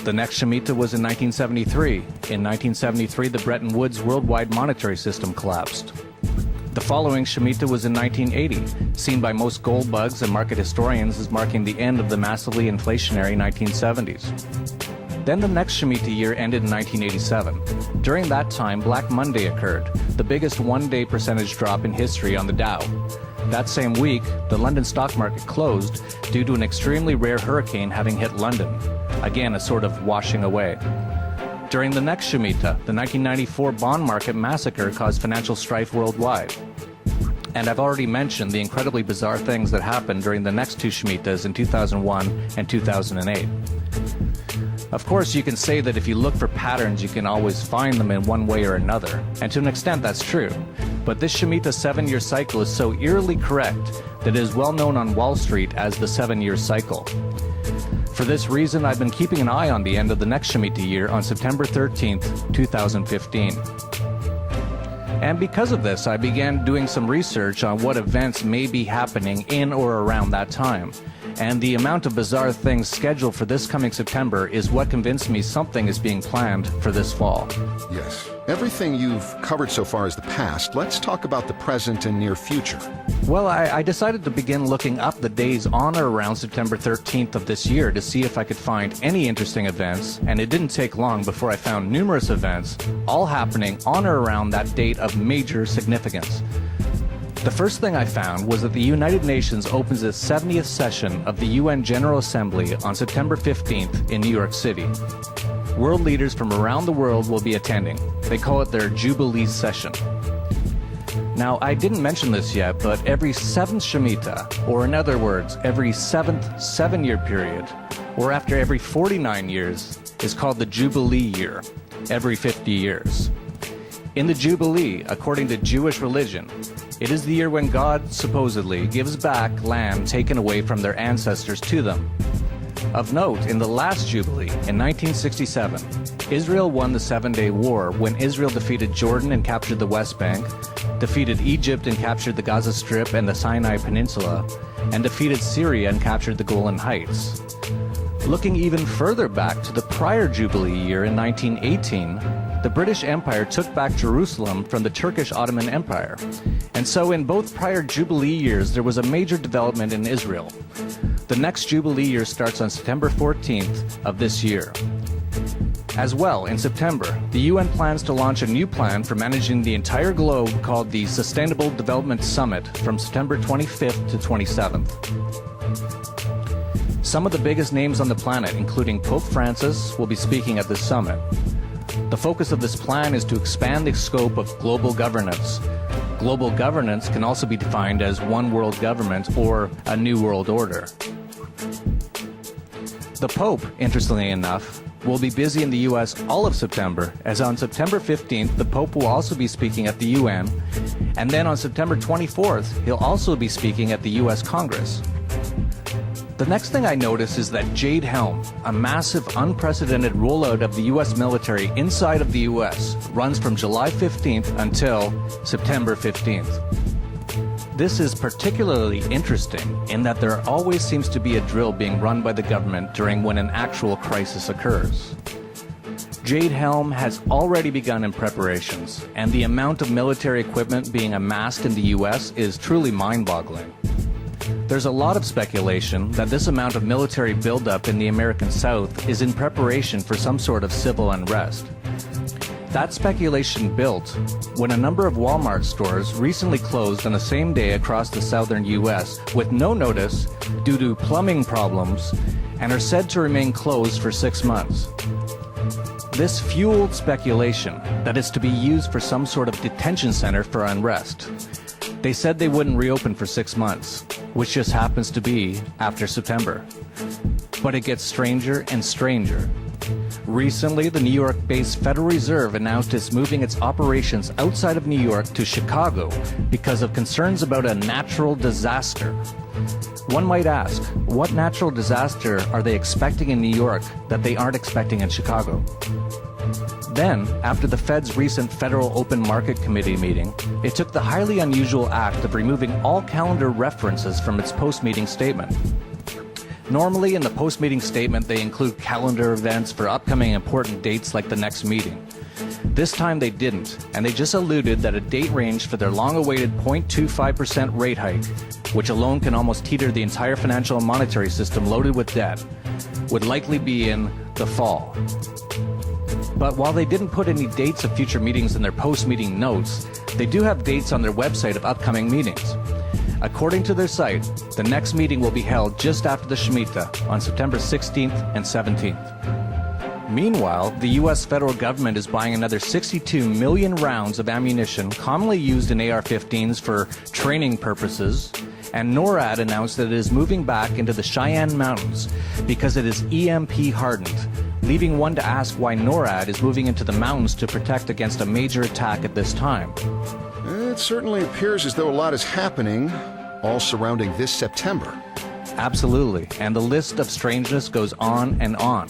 The next Shemitah was in 1973. In 1973, the Bretton Woods worldwide monetary system collapsed. The following Shemitah was in 1980, seen by most gold bugs and market historians as marking the end of the massively inflationary 1970s. Then the next Shemitah year ended in 1987. During that time, Black Monday occurred, the biggest one-day percentage drop in history on the Dow. That same week, the London stock market closed due to an extremely rare hurricane having hit London. Again, a sort of washing away. During the next Shemitah, the 1994 bond market massacre caused financial strife worldwide. And I've already mentioned the incredibly bizarre things that happened during the next two Shemitahs in 2001 and 2008. Of course, you can say that if you look for patterns, you can always find them in one way or another, and to an extent that's true. But this Shemitah 7-year cycle is so eerily correct that it is well known on Wall Street as the 7-year cycle. For this reason, I've been keeping an eye on the end of the next Shemitah year on September 13th, 2015. And because of this, I began doing some research on what events may be happening in or around that time. And the amount of bizarre things scheduled for this coming September is what convinced me something is being planned for this fall. Yes. Everything you've covered so far is the past. Let's talk about the present and near future. Well, I decided to begin looking up the days on or around September 13th of this year to see if I could find any interesting events, and it didn't take long before I found numerous events, all happening on or around that date of major significance. The first thing I found was that the United Nations opens its 70th session of the UN General Assembly on September 15th in New York City. World leaders from around the world will be attending. They call it their Jubilee session. Now, I didn't mention this yet, but every 7th Shemitah, or in other words, every 7th 7-year period, or after every 49 years, is called the Jubilee year, every 50 years. In the Jubilee, according to Jewish religion, it is the year when God, supposedly, gives back land taken away from their ancestors to them. Of note, in the last Jubilee, in 1967, Israel won the 7-Day War when Israel defeated Jordan and captured the West Bank, defeated Egypt and captured the Gaza Strip and the Sinai Peninsula, and defeated Syria and captured the Golan Heights. Looking even further back to the prior Jubilee year in 1918, the British Empire took back Jerusalem from the Turkish Ottoman Empire. And so in both prior Jubilee years, there was a major development in Israel. The next Jubilee year starts on September 14th of this year. As well, in September, the UN plans to launch a new plan for managing the entire globe called the Sustainable Development Summit from September 25th to 27th. Some of the biggest names on the planet, including Pope Francis, will be speaking at this summit. The focus of this plan is to expand the scope of global governance. Global governance can also be defined as one world government or a new world order. The Pope, interestingly enough, will be busy in the U.S. all of September, as on September 15th, the Pope will also be speaking at the UN, and then on September 24th, he'll also be speaking at the U.S. Congress. The next thing I notice is that Jade Helm, a massive, unprecedented rollout of the U.S. military inside of the U.S., runs from July 15th until September 15th. This is particularly interesting in that there always seems to be a drill being run by the government during when an actual crisis occurs. Jade Helm has already begun in preparations, and the amount of military equipment being amassed in the U.S. is truly mind-boggling. There's a lot of speculation that this amount of military buildup in the American South is in preparation for some sort of civil unrest. That speculation built when a number of Walmart stores recently closed on the same day across the southern U.S. with no notice due to plumbing problems and are said to remain closed for 6 months. This fueled speculation that it's to be used for some sort of detention center for unrest. They said they wouldn't reopen for 6 months, which just happens to be after September. But it gets stranger and stranger. Recently, the New York-based Federal Reserve announced it's moving its operations outside of New York to Chicago because of concerns about a natural disaster. One might ask, what natural disaster are they expecting in New York that they aren't expecting in Chicago? Then, after the Fed's recent Federal Open Market Committee meeting, it took the highly unusual act of removing all calendar references from its post-meeting statement. Normally, in the post-meeting statement, they include calendar events for upcoming important dates like the next meeting. This time they didn't, and they just alluded that a date range for their long-awaited 0.25% rate hike, which alone can almost teeter the entire financial and monetary system loaded with debt, would likely be in the fall. But while they didn't put any dates of future meetings in their post-meeting notes, they do have dates on their website of upcoming meetings. According to their site, the next meeting will be held just after the Shemitah on September 16th and 17th. Meanwhile, the U.S. federal government is buying another 62 million rounds of ammunition commonly used in AR-15s for training purposes, and NORAD announced that it is moving back into the Cheyenne Mountains because it is EMP hardened, leaving one to ask why NORAD is moving into the mountains to protect against a major attack at this time. It certainly appears as though a lot is happening, all surrounding this September. Absolutely, and the list of strangeness goes on and on.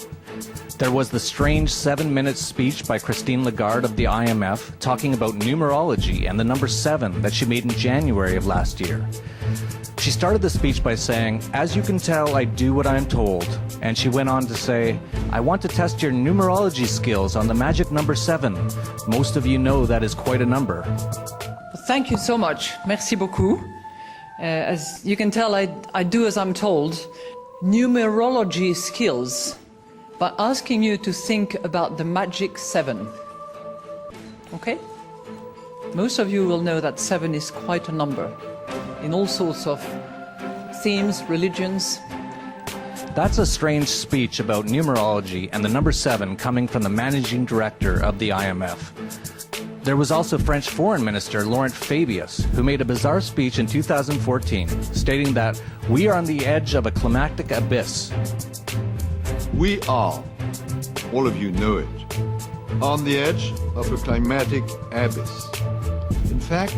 There was the strange 7-minute speech by Christine Lagarde of the IMF talking about numerology and the number 7 that she made in January of last year. She started the speech by saying, "As you can tell, I do what I am told." And she went on to say, "I want to test your numerology skills on the magic number 7. Most of you know that is quite a number." Thank you so much. Merci beaucoup. As you can tell, I do as I'm told. Numerology skills, by asking you to think about the magic 7. Okay? Most of you will know that 7 is quite a number in all sorts of themes, religions. That's a strange speech about numerology and the number 7 coming from the managing director of the IMF. There was also French Foreign Minister Laurent Fabius, who made a bizarre speech in 2014, stating that we are on the edge of a climactic abyss. We are, all of you know it, on the edge of a climatic abyss. In fact,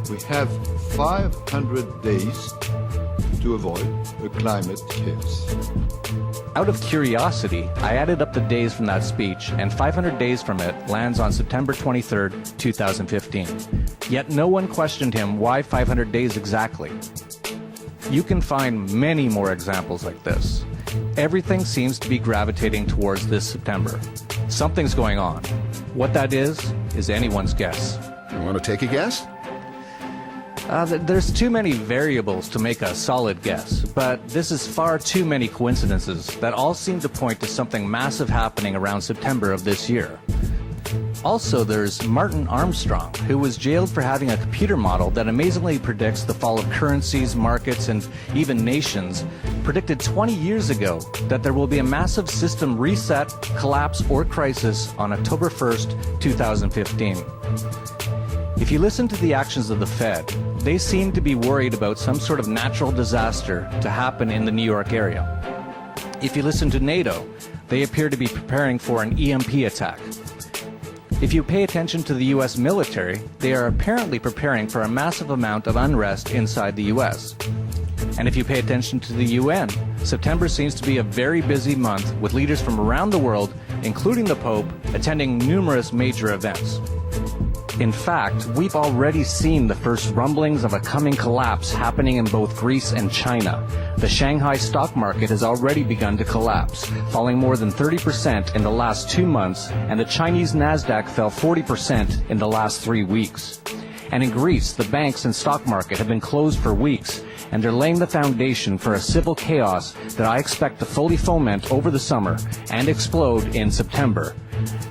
we have 500 days to avoid a climate chaos. Out of curiosity, I added up the days from that speech, and 500 days from it lands on September 23rd, 2015. Yet no one questioned him why 500 days exactly. You can find many more examples like this. Everything seems to be gravitating towards this September. Something's going on. What that is anyone's guess. You want to take a guess? There's too many variables to make a solid guess, but this is far too many coincidences that all seem to point to something massive happening around September of this year. Also, there's Martin Armstrong, who was jailed for having a computer model that amazingly predicts the fall of currencies, markets, and even nations, predicted 20 years ago that there will be a massive system reset, collapse, or crisis on October 1st, 2015. If you listen to the actions of the Fed, they seem to be worried about some sort of natural disaster to happen in the New York area. If you listen to NATO, they appear to be preparing for an EMP attack. If you pay attention to the U.S. military, they are apparently preparing for a massive amount of unrest inside the U.S. And if you pay attention to the UN, September seems to be a very busy month with leaders from around the world, including the Pope, attending numerous major events. In fact, we've already seen the first rumblings of a coming collapse happening in both Greece and China. The Shanghai stock market has already begun to collapse, falling more than 30% in the last 2 months, and the Chinese Nasdaq fell 40% in the last 3 weeks. And in Greece, the banks and stock market have been closed for weeks, and they're laying the foundation for a civil chaos that I expect to fully foment over the summer and explode in September.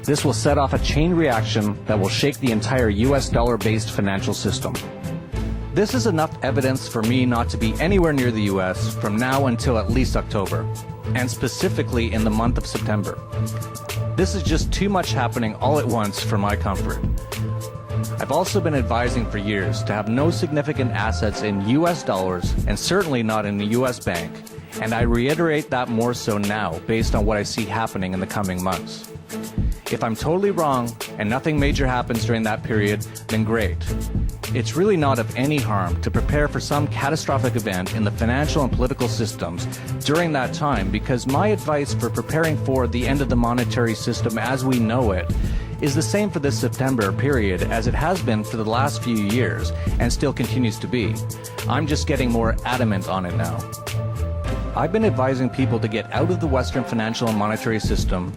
This will set off a chain reaction that will shake the entire US dollar-based financial system. This is enough evidence for me not to be anywhere near the US from now until at least October, and specifically in the month of September. This is just too much happening all at once for my comfort. I've also been advising for years to have no significant assets in US dollars and certainly not in the US bank, and I reiterate that more so now based on what I see happening in the coming months. If I'm totally wrong and nothing major happens during that period, then great. It's really not of any harm to prepare for some catastrophic event in the financial and political systems during that time, because my advice for preparing for the end of the monetary system as we know it is the same for this September period as it has been for the last few years and still continues to be. I'm just getting more adamant on it now. I've been advising people to get out of the Western financial and monetary system